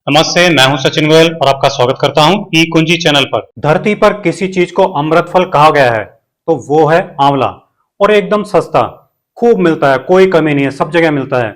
नमस्ते, मैं हूं सचिन गोयल और आपका स्वागत करता हूं ई कुंजी चैनल पर। धरती पर किसी चीज को अमृत फल कहा गया है तो वो है आंवला। और एकदम सस्ता, खूब मिलता है, कोई कमी नहीं है, सब जगह मिलता है।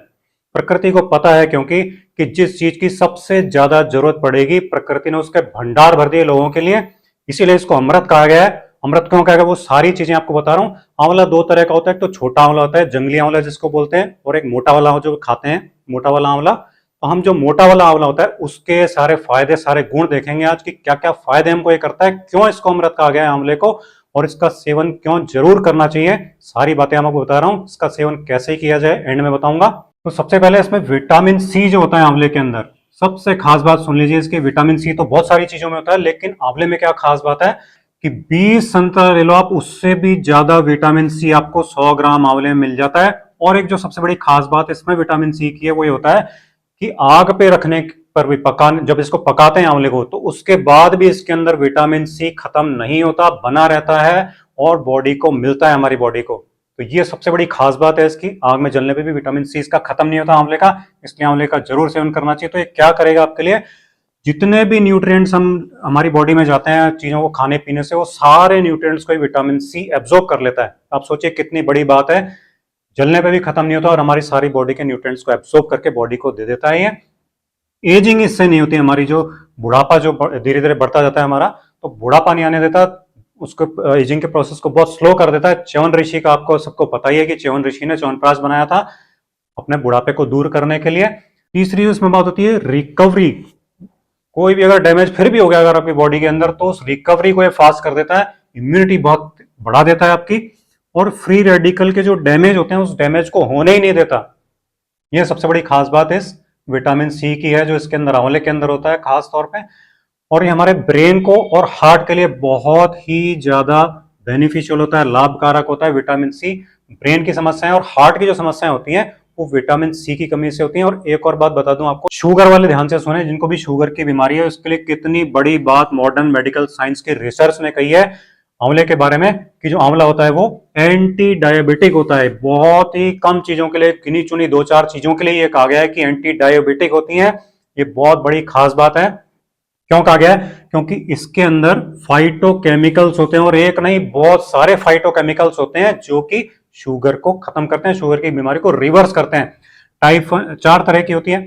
प्रकृति को पता है क्योंकि कि जिस चीज की सबसे ज्यादा जरूरत पड़ेगी प्रकृति ने उसके भंडार भर दिए लोगों के लिए, इसीलिए इसको अमृत कहा गया है। अमृत क्यों कहा गया वो सारी चीजें आपको बता रहा हूँ। आंवला दो तरह का होता है, एक तो छोटा आंवला होता है, जंगली आंवला जिसको बोलते हैं, और एक मोटा वाला जो खाते हैं, मोटा वाला आंवला। तो हम जो मोटा वाला आंवला होता है उसके सारे फायदे, सारे गुण देखेंगे आज, कि क्या क्या फायदे हमको ये करता है, क्यों इसको अमृत कहा गया है आंवले को, और इसका सेवन क्यों जरूर करना चाहिए। सारी बातें मैं आपको बता रहा हूं। इसका सेवन कैसे किया जाए एंड में बताऊंगा। तो सबसे पहले इसमें विटामिन सी जो होता है आंवले के अंदर, सबसे खास बात सुन लीजिए इसकी। विटामिन सी तो बहुत सारी चीजों में होता है, लेकिन आंवले में क्या खास बात है कि 20 संतरा ले लो आप, उससे भी ज्यादा विटामिन सी आपको 100 ग्राम आंवले में मिल जाता है। और एक जो सबसे बड़ी खास बात इसमें विटामिन सी की है वो ये होता है कि आग पे रखने पर भी, पकाने, जब इसको पकाते हैं आंवले को, तो उसके बाद भी इसके अंदर विटामिन सी खत्म नहीं होता, बना रहता है और बॉडी को मिलता है, हमारी बॉडी को। तो ये सबसे बड़ी खास बात है इसकी। आग में जलने पे भी विटामिन सी इसका खत्म नहीं होता आंवले का, इसलिए आंवले का जरूर सेवन करना चाहिए। तो ये क्या करेगा आपके लिए, जितने भी न्यूट्रिएंट्स हम हमारी बॉडी में जाते हैं चीजों को खाने पीने से, वो सारे न्यूट्रिएंट्स को विटामिन सी एब्जॉर्ब कर लेता है। आप सोचिए कितनी बड़ी बात है, जलने पे भी खत्म नहीं होता और हमारी सारी बॉडी के न्यूट्रिएंट्स को एब्जॉर्ब करके बॉडी को दे देता है। ये एजिंग इससे नहीं होती हमारी, जो बुढ़ापा जो धीरे धीरे बढ़ता जाता है हमारा, तो बुढ़ापा नहीं आने देता उसको, एजिंग के प्रोसेस को बहुत स्लो कर देता है। च्यवन ऋषि का आपको सबको पता ही है कि च्यवन ऋषि ने च्यवनप्राश बनाया था अपने बुढ़ापे को दूर करने के लिए। तीसरी इसमें बात होती है रिकवरी। कोई भी अगर डैमेज फिर भी हो गया अगर आपकी बॉडी के अंदर, तो उस रिकवरी को ये फास्ट कर देता है, इम्यूनिटी बहुत बढ़ा देता है आपकी, और फ्री रेडिकल के जो डैमेज होते हैं उस डैमेज को होने ही नहीं देता। यह सबसे बड़ी खास बात इस विटामिन सी की है जो इसके अंदर, आंवले के अंदर होता है खास तौर पे। और ये हमारे ब्रेन को और हार्ट के लिए बहुत ही ज्यादा बेनिफिशियल होता है, लाभकारक होता है विटामिन सी। ब्रेन की समस्याएं और हार्ट की जो समस्याएं होती हैं वो विटामिन सी की कमी से होती हैं। और एक और बात बता दूं आपको, शुगर वाले ध्यान से सुने, जिनको भी शुगर की बीमारी है उसके लिए कितनी बड़ी बात मॉडर्न मेडिकल साइंस के रिसर्च ने कही है आंवले के बारे में, कि जो आंवला होता है वो एंटी डायबिटिक होता है। बहुत ही कम चीजों के लिए, गिनी चुनी 2-4 चीजों के लिए ये कहा गया है कि एंटी डायबिटिक होती है। ये बहुत बड़ी खास बात है। क्यों कहा गया है, क्योंकि इसके अंदर फाइटोकेमिकल्स होते हैं, और एक नहीं बहुत सारे फाइटोकेमिकल्स होते हैं जो कि शुगर को खत्म करते हैं, शुगर की बीमारी को रिवर्स करते हैं। टाइप 4 तरह की होती है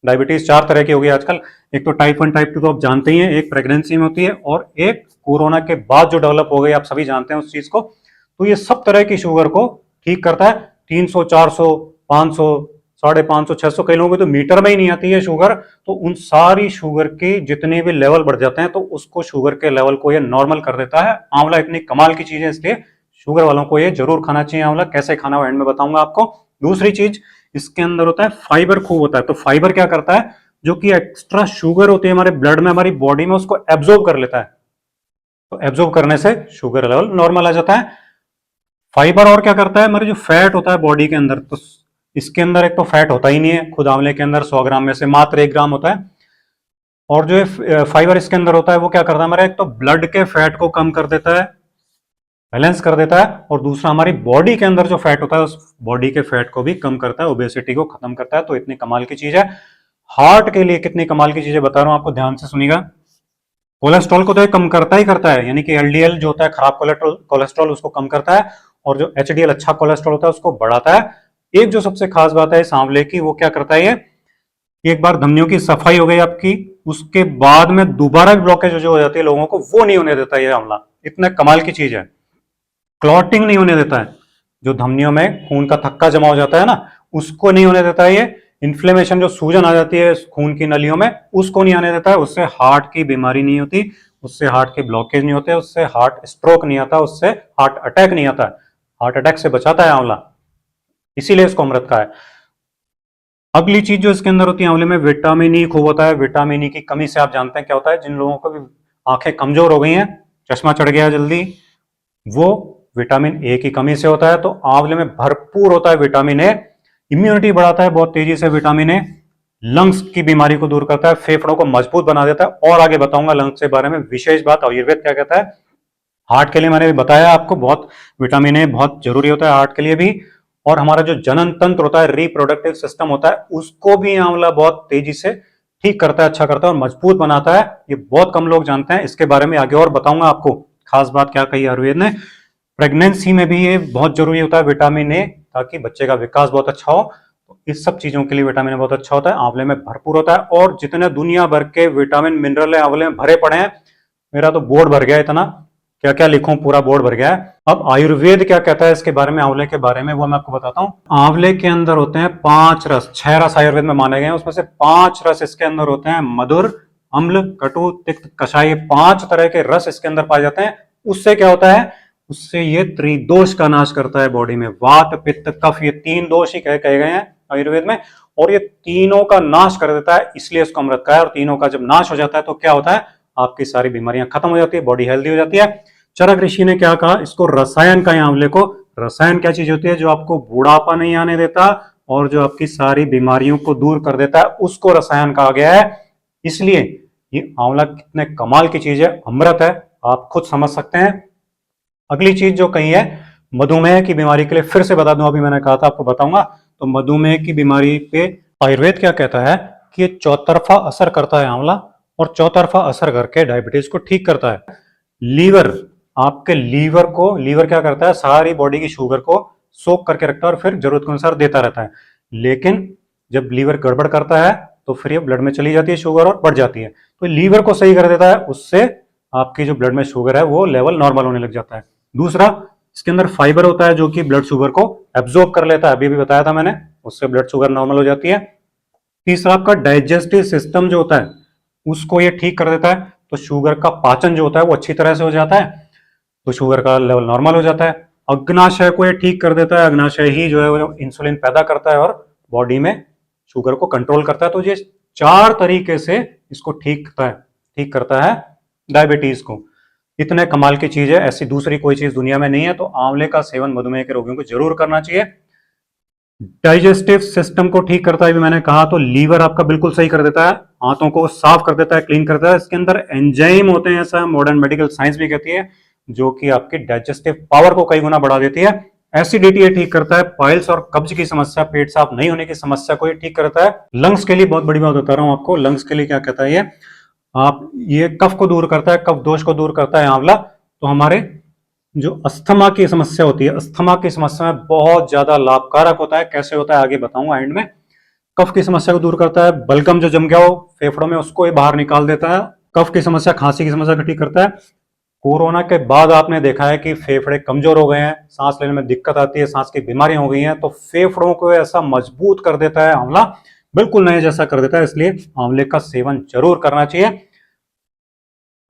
डायबिटीज, 4 तरह की होगी आजकल। एक तो टाइप 1 टाइप 2 तो आप जानते ही हैं, एक प्रेगनेंसी में होती है, और एक कोरोना के बाद जो डेवलप हो गई, आप सभी जानते हैं उस चीज को। तो ये सब तरह की शुगर को ठीक करता है। 300, 400, 500, 550, 600, कई लोगों को तो मीटर में ही नहीं आती है शुगर। तो उन सारी शुगर के जितने भी लेवल बढ़ जाते हैं तो उसको, शुगर के लेवल को ये नॉर्मल कर देता है। आंवला इतनी कमाल की चीज है, इसलिए शुगर वालों को ये जरूर खाना चाहिए आंवला। कैसे खाना हो एंड में बताऊंगा आपको। दूसरी चीज, इसके अंदर होता है फाइबर, खूब होता है। तो फाइबर क्या करता है, जो कि एक्स्ट्रा शुगर होती है हमारे ब्लड में, हमारी बॉडी में, उसको एब्जॉर्ब कर लेता है। तो एब्जॉर्ब करने से शुगर लेवल नॉर्मल आ जाता है। फाइबर और क्या करता है, हमारे जो फैट होता है बॉडी के अंदर, तो इसके अंदर एक तो फैट होता ही नहीं है, खुद आंवले के अंदर 100 ग्राम में से मात्र 1 ग्राम होता है। और जो फाइबर इसके अंदर होता है वो क्या करता है, हमारे एक तो ब्लड के फैट को कम कर देता है, बैलेंस कर देता है, और दूसरा हमारी बॉडी के अंदर जो फैट होता है उस बॉडी के फैट को भी कम करता है, ओबेसिटी को खत्म करता है। तो इतनी कमाल की चीज है। हार्ट के लिए कितनी कमाल की चीजें बता रहा हूं आपको, ध्यान से सुनिएगा। कोलेस्ट्रॉल को तो ये कम करता ही करता है, यानी कि एलडीएल जो होता है खराब कोलेस्ट्रॉल उसको कम करता है, और जो एचडीएल अच्छा कोलेस्ट्रॉल होता है उसको बढ़ाता है। एक जो सबसे खास बात है इस आंवले की, वो क्या करता है ये, एक बार धमनियों की सफाई हो गई आपकी, उसके बाद में दोबारा ब्लॉकेज जो हो जाती है लोगों को, वो नहीं होने देता ये आंवला। इतना कमाल की चीज है। क्लॉटिंग नहीं होने देता है, जो धमनियों में खून का थक्का जमा हो जाता है ना, उसको नहीं होने देता है ये। इन्फ्लेमेशन, जो सूजन आ जाती है खून की नलियों में, उसको नहीं आने देता है। उससे हार्ट की बीमारी नहीं होती, उससे हार्ट के ब्लॉकेज नहीं होते, उससे हार्ट स्ट्रोक नहीं आता, उससे हार्ट अटैक नहीं आता है। हार्ट अटैक से बचाता है आंवला, इसीलिए इसको अमृत का है। अगली चीज जो इसके अंदर होती है आंवले में, विटामिन ई खूब होता है। विटामिन ई की कमी से आप जानते हैं क्या होता है, जिन लोगों को भी आंखें कमजोर हो गई हैं, चश्मा चढ़ गया जल्दी, वो विटामिन ए की कमी से होता है। तो आंवले में भरपूर होता है विटामिन ए। इम्यूनिटी बढ़ाता है बहुत तेजी से विटामिन ए। लंग्स की बीमारी को दूर करता है, फेफड़ों को मजबूत बना देता है। और आगे बताऊंगा लंग्स के बारे में विशेष बात, आयुर्वेद क्या कहता है। हार्ट के लिए मैंने भी बताया आपको, बहुत विटामिन ए बहुत जरूरी होता है हार्ट के लिए भी। और हमारा जो जनन तंत्र होता है, रिप्रोडक्टिव सिस्टम होता है, उसको भी आंवला बहुत तेजी से ठीक करता है, अच्छा करता है और मजबूत बनाता है। ये बहुत कम लोग जानते हैं, इसके बारे में आगे और बताऊंगा आपको। खास बात क्या कही आयुर्वेद ने, प्रेगनेंसी में भी ये बहुत जरूरी होता है विटामिन ए, ताकि बच्चे का विकास बहुत अच्छा हो। तो इस सब चीजों के लिए विटामिन ए बहुत अच्छा होता है, आंवले में भरपूर होता है। और जितने दुनिया भर के विटामिन मिनरल है आंवले में भरे पड़े हैं, मेरा तो बोर्ड भर गया, इतना क्या क्या लिखूं, पूरा बोर्ड भर गया है। अब आयुर्वेद क्या कहता है इसके बारे में, आंवले के बारे में, वो मैं आपको बताता हूँ। आंवले के अंदर होते हैं 5 रस, 6 रस आयुर्वेद में माने गए हैं, उसमें से 5 रस इसके अंदर होते हैं, मधुर, अम्ल, कटु, तिक्त, कषाय। 5 तरह के रस इसके अंदर पाए जाते हैं। उससे क्या होता है, उससे ये त्रिदोष का नाश करता है बॉडी में। वात, पित्त, कफ, ये 3 दोष ही कहे गए हैं आयुर्वेद में, और ये तीनों का नाश कर देता है, इसलिए इसको अमृत का है। और तीनों का जब नाश हो जाता है तो क्या होता है, आपकी सारी बीमारियां खत्म हो जाती है, बॉडी हेल्दी हो जाती है। चरक ऋषि ने क्या कहा, इसको रसायन का, आंवले को। रसायन क्या चीज होती है, जो आपको बुढ़ापा नहीं आने देता और जो आपकी सारी बीमारियों को दूर कर देता है, उसको रसायन कहा गया है। इसलिए ये आंवला कितने कमाल की चीज है, अमृत है, आप खुद समझ सकते हैं। अगली चीज जो कही है, मधुमेह की बीमारी के लिए फिर से बता दूं, अभी मैंने कहा था आपको बताऊंगा। तो मधुमेह की बीमारी पे आयुर्वेद क्या कहता है कि ये चौतरफा असर करता है आंवला, और चौतरफा असर करके डायबिटीज को ठीक करता है। लीवर, आपके लीवर को, लीवर क्या करता है, सारी बॉडी की शुगर को सोख करके रखता है और फिर जरूरत के अनुसार देता रहता है। लेकिन जब लीवर गड़बड़ करता है तो फिर ये ब्लड में चली जाती है शुगर और बढ़ जाती है। तो लीवर को सही कर देता है, उससे आपकी जो ब्लड में शुगर है वो लेवल नॉर्मल होने लग जाता है। दूसरा, इसके अंदर फाइबर होता है जो कि ब्लड शुगर को एब्जॉर्ब कर लेता है, अभी भी बताया था मैंने, उससे ब्लड शुगर नॉर्मल हो जाती है। तीसरा, आपका डाइजेस्टिव सिस्टम जो होता है उसको ये ठीक कर देता है, तो शुगर का पाचन जो होता है वो अच्छी तरह से हो जाता है, तो शुगर का लेवल नॉर्मल हो जाता है। अग्नाशय को ये ठीक कर देता है, अग्नाशय ही जो है वो इंसुलिन पैदा करता है और बॉडी में शुगर को कंट्रोल करता है। तो ये 4 तरीके से इसको ठीक करता है डायबिटीज को। इतने कमाल की चीज है, ऐसी दूसरी कोई चीज दुनिया में नहीं है। तो आंवले का सेवन मधुमेह के रोगियों को जरूर करना चाहिए। डाइजेस्टिव सिस्टम को ठीक करता है, भी मैंने कहा। तो लीवर आपका बिल्कुल सही कर देता है, हाथों को साफ कर देता है, क्लीन करता है। इसके अंदर एंजाइम होते हैं, ऐसा मॉडर्न मेडिकल साइंस भी कहती है, जो कि आपकी डाइजेस्टिव पावर को कई गुना बढ़ा देती है। एसिडिटी ये ठीक करता है, पाइल्स और कब्ज की समस्या, पेट साफ नहीं होने की समस्या को ये ठीक करता है। लंग्स के लिए बहुत बड़ी बात बता रहा हूं आपको, लंग्स के लिए क्या कहता है ये, आप ये कफ को दूर करता है, कफ दोष को दूर करता है आंवला। तो हमारे जो अस्थमा की समस्या होती है, अस्थमा की समस्या में बहुत ज्यादा लाभकारक होता है। कैसे होता है आगे बताऊंगा एंड में। कफ की समस्या को दूर करता है, बलगम जो जम गया हो फेफड़ों में उसको ये बाहर निकाल देता है। कफ की समस्या, खांसी की समस्या को ठीक करता है। कोरोना के बाद आपने देखा है कि फेफड़े कमजोर हो गए हैं, सांस लेने में दिक्कत आती है, सांस की बीमारियां हो गई हैं, तो फेफड़ों को ऐसा मजबूत कर देता है आंवला, बिल्कुल नए जैसा कर देता है। इसलिए आंवले का सेवन जरूर करना चाहिए।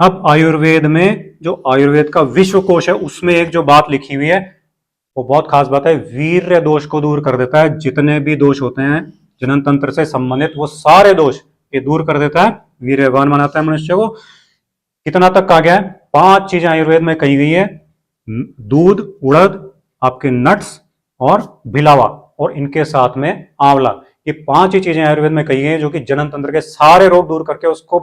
अब आयुर्वेद में, जो आयुर्वेद का विश्व कोश है उसमें एक जो बात लिखी हुई है वो बहुत खास बात है, वीर्य दोष को दूर कर देता है। जितने भी दोष होते हैं जनन तंत्र से संबंधित, वो सारे दोष ये दूर कर देता है, वीर्यवान बनाता है मनुष्य को। कितना तक कहा गया है, 5 चीजें आयुर्वेद में कही गई है, दूध, उड़द, आपके नट्स और भिलावा, और इनके साथ में आंवला। ये 5 ही चीजें आयुर्वेद में कही गई है जो कि जनन तंत्र के सारे रोग दूर करके उसको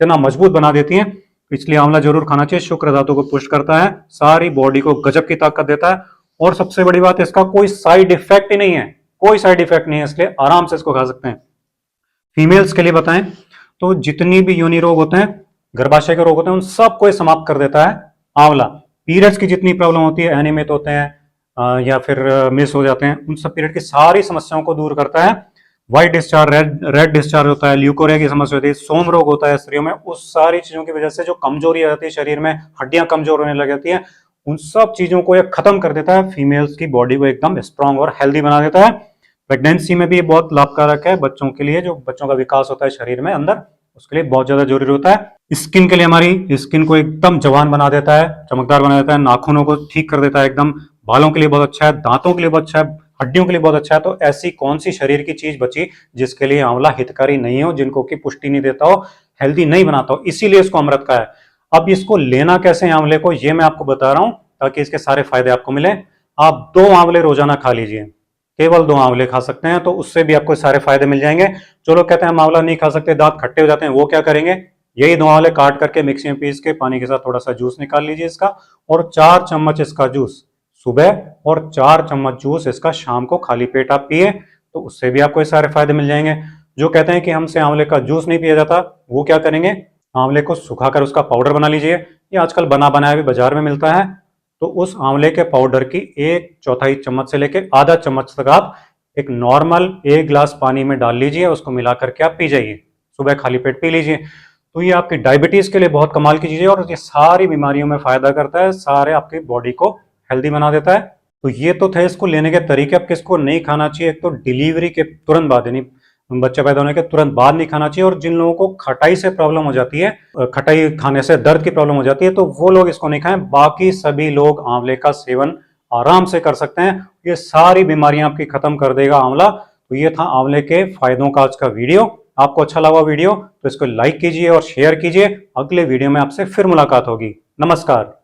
इतना मजबूत बना देती हैं। इसलिए आंवला जरूर खाना चाहिए, शुक्र धातु को पुष्ट करता है, सारी बॉडी को गजब की ताकत देता है। और सबसे बड़ी बात, इसका कोई साइड इफेक्ट ही नहीं है, कोई साइड इफेक्ट नहीं है, इसलिए आराम से इसको खा सकते हैं। फीमेल्स के लिए बताएं तो जितनी भी योनि रोग होते हैं, गर्भाशय के रोग होते हैं, उन सबको समाप्त कर देता है आंवला। पीरियड्स की जितनी प्रॉब्लम होती है, एनिमित होते हैं या फिर मिस हो जाते हैं, उन सब पीरियड की सारी समस्याओं को दूर करता है। व्हाइट डिस्चार्ज, रेड डिस्चार्ज होता है, ल्यूकोरिया की समस्या होती है, सोम रोग होता है स्त्रियों में, उस सारी चीजों की वजह से जो कमजोरी आ जाती है शरीर में, हड्डियां कमजोर होने लग जाती हैं, उन सब चीजों को ये खत्म कर देता है। फीमेल्स की बॉडी को एकदम स्ट्रांग और हेल्दी बना देता है। प्रेगनेंसी में भी बहुत लाभकारक है बच्चों के लिए, जो बच्चों का विकास होता है शरीर में अंदर, उसके लिए बहुत ज्यादा जरूरी होता है। स्किन के लिए, हमारी स्किन को एकदम जवान बना देता है, चमकदार बना देता है, नाखूनों को ठीक कर देता है एकदम, बालों के लिए बहुत अच्छा है, दांतों के लिए बहुत अच्छा है, हड्डियों के लिए बहुत अच्छा है। तो ऐसी कौन सी शरीर की चीज बची जिसके लिए आंवला हितकारी नहीं हो, जिनको की पुष्टि नहीं देता हो, हेल्दी नहीं बनाता हो, इसीलिए इसको अमृत का है। अब इसको लेना कैसे है आंवले को, ये मैं आपको बता रहा हूं ताकि इसके सारे फायदे आपको मिले। आप 2 आंवले रोजाना खा लीजिए, केवल 2 आंवले खा सकते हैं, तो उससे भी आपको सारे फायदे मिल जाएंगे। जो लोग कहते हैं हम आंवला नहीं खा सकते, दांत खट्टे हो जाते हैं, वो क्या करेंगे, यही 2 आंवले काट करके मिक्सी में पीस के पानी के साथ थोड़ा सा जूस निकाल लीजिए इसका, और 4 चम्मच इसका जूस सुबह और 4 चम्मच जूस इसका शाम को खाली पेट आप पिए, तो उससे भी आपको ये सारे फायदे मिल जाएंगे। जो कहते हैं कि हमसे आंवले का जूस नहीं पिया जाता, वो क्या करेंगे, आंवले को सुखाकर उसका पाउडर बना लीजिए। ये आजकल बना बनाया भी बाजार में मिलता है। तो उस आंवले के पाउडर की 1/4 चम्मच से लेकर आधा चम्मच तक आप एक नॉर्मल 1 गिलास पानी में डाल लीजिए, उसको मिला करके आप पी जाइए, सुबह खाली पेट पी लीजिए। तो ये आपकी डायबिटीज के लिए बहुत कमाल की चीज है और ये सारी बीमारियों में फायदा करता है, सारे आपकी बॉडी को हेल्दी बना देता है। तो ये तो थे इसको लेने के तरीके। अब किसको नहीं खाना चाहिए, एक तो डिलीवरी के तुरंत बाद, यानी बच्चे पैदा होने के तुरंत बाद नहीं खाना चाहिए। और जिन लोगों को खटाई से प्रॉब्लम हो जाती है, खटाई खाने से दर्द की प्रॉब्लम हो जाती है, तो वो लोग इसको नहीं खाएं। बाकी सभी लोग आंवले का सेवन आराम से कर सकते हैं। ये सारी बीमारियां आपकी खत्म कर देगा आंवला। तो ये था आंवले के फायदों का आज का वीडियो। आपको अच्छा लगा वीडियो तो इसको लाइक कीजिए और शेयर कीजिए। अगले वीडियो में आपसे फिर मुलाकात होगी। नमस्कार।